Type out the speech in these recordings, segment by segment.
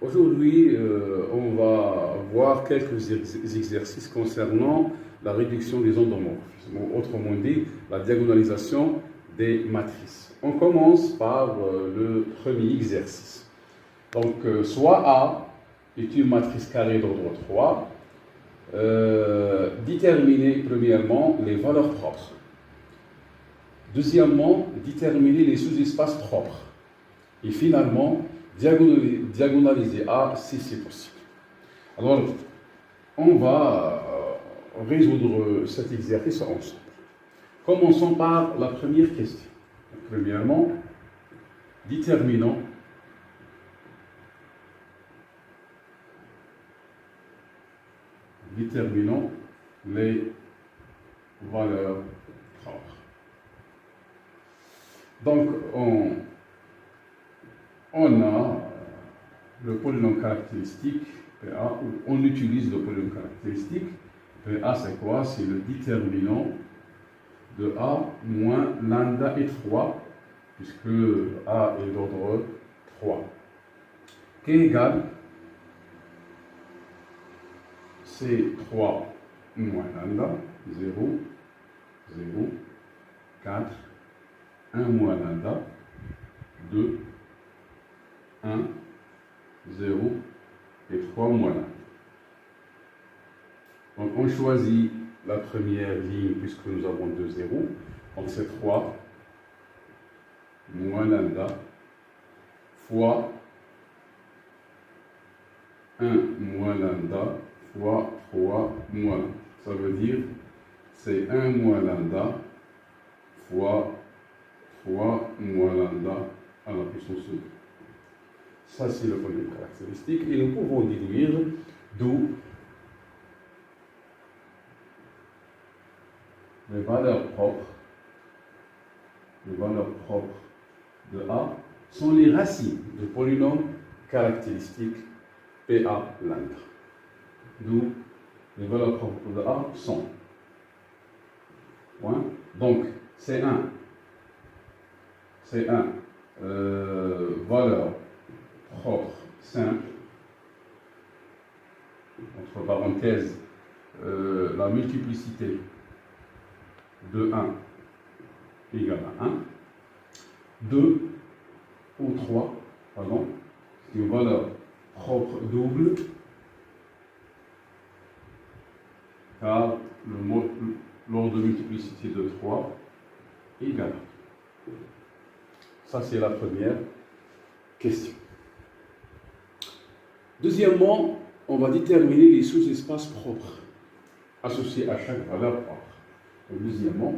Aujourd'hui, on va voir quelques exercices concernant la réduction des endomorphismes, autrement dit, la diagonalisation des matrices. On commence par le premier exercice. Donc, soit A est une matrice carrée d'ordre 3, déterminer premièrement les valeurs propres. Deuxièmement, déterminer les sous-espaces propres. Et finalement, diagonaliser A si c'est possible. Alors, on va résoudre cet exercice ensemble. Commençons par la première question. Premièrement, déterminons les valeurs propres. Donc, on a le polynôme caractéristique PA, on utilise le polynôme caractéristique. PA, c'est quoi? C'est le déterminant de A moins lambda et 3, puisque A est d'ordre 3, qui est égal C3 moins lambda, 0, 0, 4, 1 moins lambda, 2, 1, 0 et 3 moins lambda. Donc on choisit la première ligne puisque nous avons 2 zéros. Donc c'est 3 moins lambda fois 1 moins lambda fois 3 moins lambda. Ça veut dire c'est 1 moins lambda fois 3 moins lambda à la puissance 2. Ça, c'est le polynôme caractéristique. Et nous pouvons déduire d'où les valeurs propres de A sont les racines du polynôme caractéristique PA lambda. D'où les valeurs propres de A sont. Point. Donc, C1, valeur propre simple, entre parenthèses, la multiplicité de 1 égale à 1, 2 ou 3, pardon, c'est une valeur propre double, car l'ordre de multiplicité de 3 égale à 2. Ça, c'est la première question. Deuxièmement, on va déterminer les sous-espaces propres associés à chaque valeur propre. Donc, deuxièmement,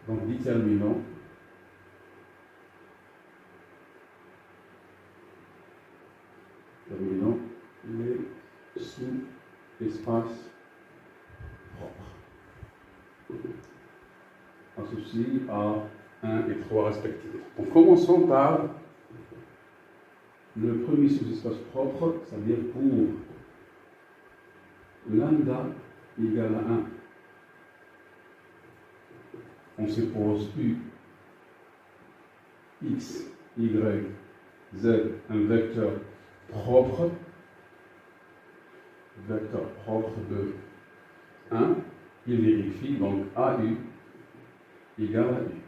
déterminons les sous-espaces propres associés à 1 et 3 respectivement. Donc, commençons par le premier sous-espace propre, c'est-à-dire pour lambda égale à 1. On suppose U, X, Y, Z, un vecteur propre de 1. Il vérifie, donc AU égale à U.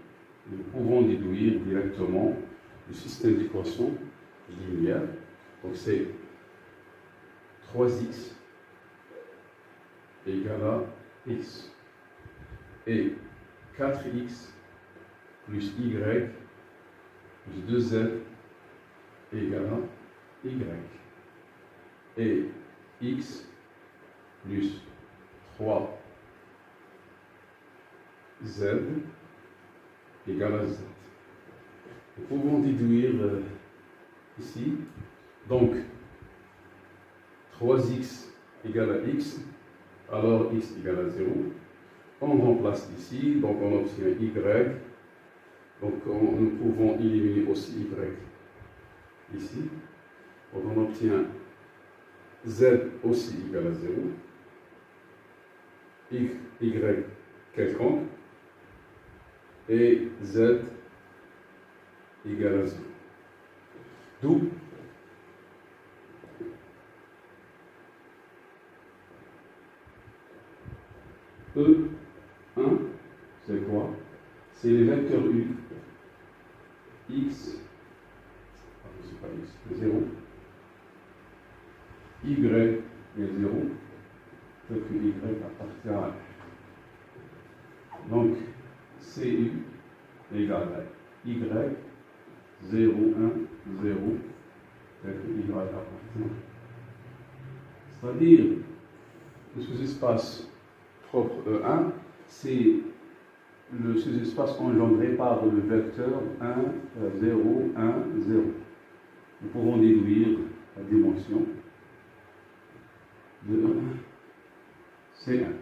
Nous pouvons déduire directement le système d'équations linéaire. Donc c'est 3x égale à x et 4x plus y plus 2z égale à y et x plus 3z égale à z. Nous pouvons déduire ici, donc 3x égale à x, alors x égale à 0. On remplace ici, donc on obtient y, donc nous pouvons éliminer aussi y ici, donc on obtient z aussi égale à 0, y quelconque, et z égale à 0. D'où E1, c'est quoi? C'est les vecteurs U, X, c'est pas X, 0, Y est 0, fait que Y appartient à R. Donc, CU égale à Y, 0, 1, 0, fait que Y appartient. C'est-à-dire, le sous-espace propre E1, c'est le sous-espace engendré par le vecteur 1, 0, 1, 0. Nous pouvons déduire la dimension de C1.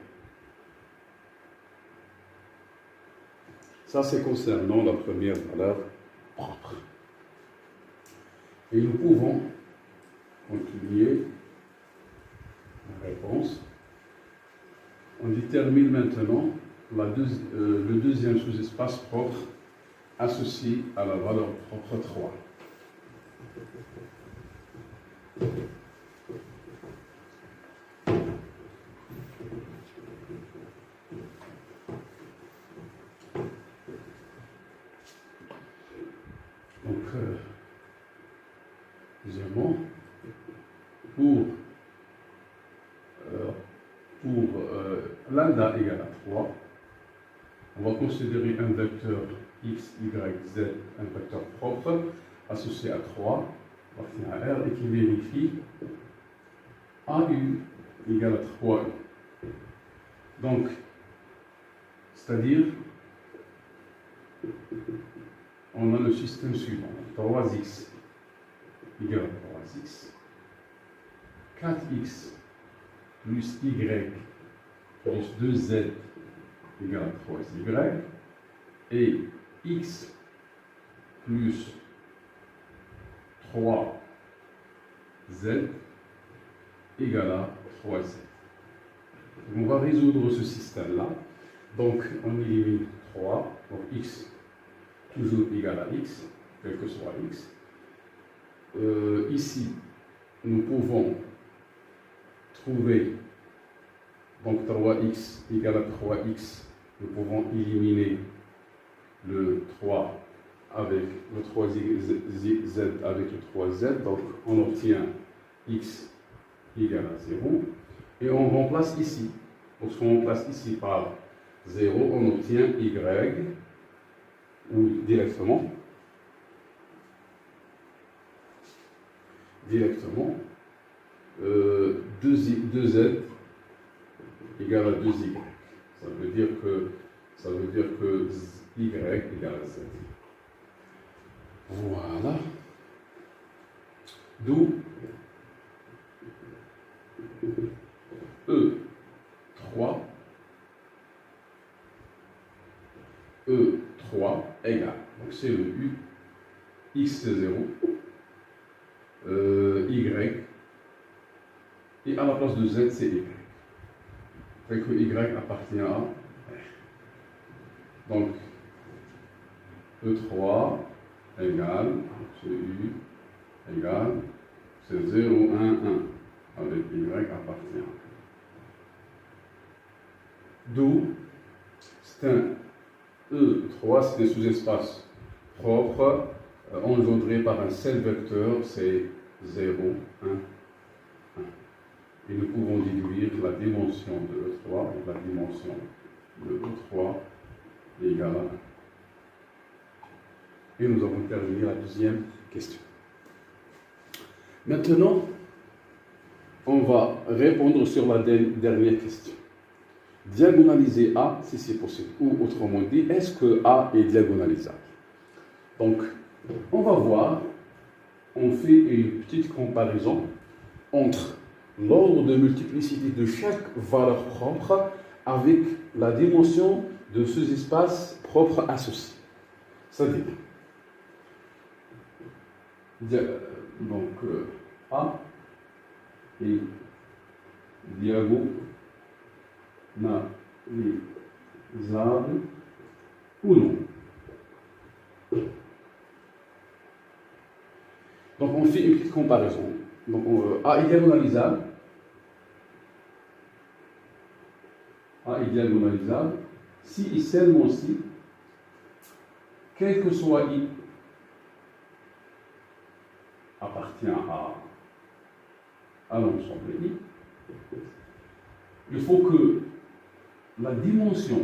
Ça, c'est concernant la première valeur propre. Et nous pouvons continuer la réponse. On détermine maintenant le deuxième sous-espace propre associé à la valeur propre 3. Donc, deuxièmement, pour lambda égale à 3, on va considérer un vecteur x, y, z, un vecteur propre associé à 3, appartient à R, et qui vérifie AU égale à 3U. Donc, c'est-à-dire, on a le système suivant, 3x égale à 3x, 4x plus y plus 2z égale à 3y, et x plus 3z égale à 3z. On va résoudre ce système-là. Donc, on élimine 3, donc x toujours égal à x, quel que soit x. Ici, nous pouvons trouver donc 3x égale à 3x. Nous pouvons éliminer le 3 avec le 3z avec le 3z. Donc, on obtient x égale à 0. Et on remplace ici. Lorsqu'on remplace ici par 0, on obtient y, ou directement 2z égale à 2y. Ça veut dire que y égale à z. Voilà. D'où E3 égale, donc c'est le U, x c'est 0, y, et à la place de z c'est y. Fait que y appartient à R. Donc E3 égale, c'est U égale, c'est 0, 1, 1, avec y appartient à R. D'où c'est un E3, c'est un sous-espace propre engendré par un seul vecteur, c'est 0, 1, 1. Et nous pouvons déduire la dimension de E3 et la dimension de E3 égale à 1. Et nous avons terminé la deuxième question. Maintenant, on va répondre sur la dernière question. Diagonaliser A si c'est possible. Ou autrement dit, est-ce que A est diagonalisable? Donc, on va voir, on fait une petite comparaison entre l'ordre de multiplicité de chaque valeur propre avec la dimension de ces espaces propres associés. C'est-à-dire, donc, A est diagonalisable ou non. Donc on fait une petite comparaison. Donc A est diagonalisable. A est diagonalisable si et seulement si, quel que soit I, appartient à l'ensemble I, il faut que la dimension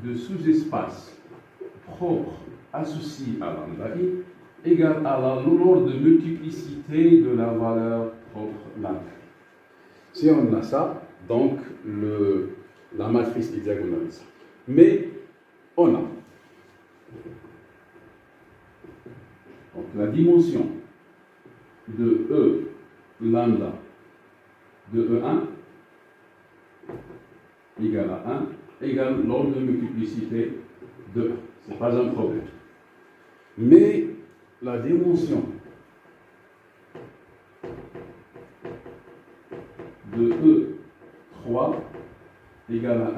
de sous-espace propre associé à lambda I égale à la loi de multiplicité de la valeur propre lambda I. Si on a ça, donc la matrice est diagonalisable. Mais on a donc la dimension de E lambda de E1 égale à 1 égale l'ordre de multiplicité de 1. Ce n'est pas un problème. Mais la dimension de E3 égale à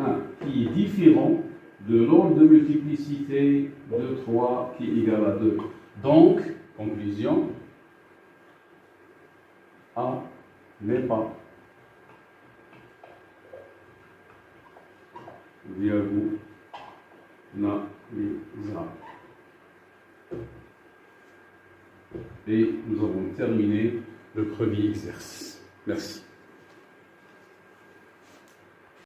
1 qui est différent de l'ordre de multiplicité de 3 qui est égal à 2. Donc, conclusion, A n'est pas diagonalisable. Et nous avons terminé le premier exercice. Merci.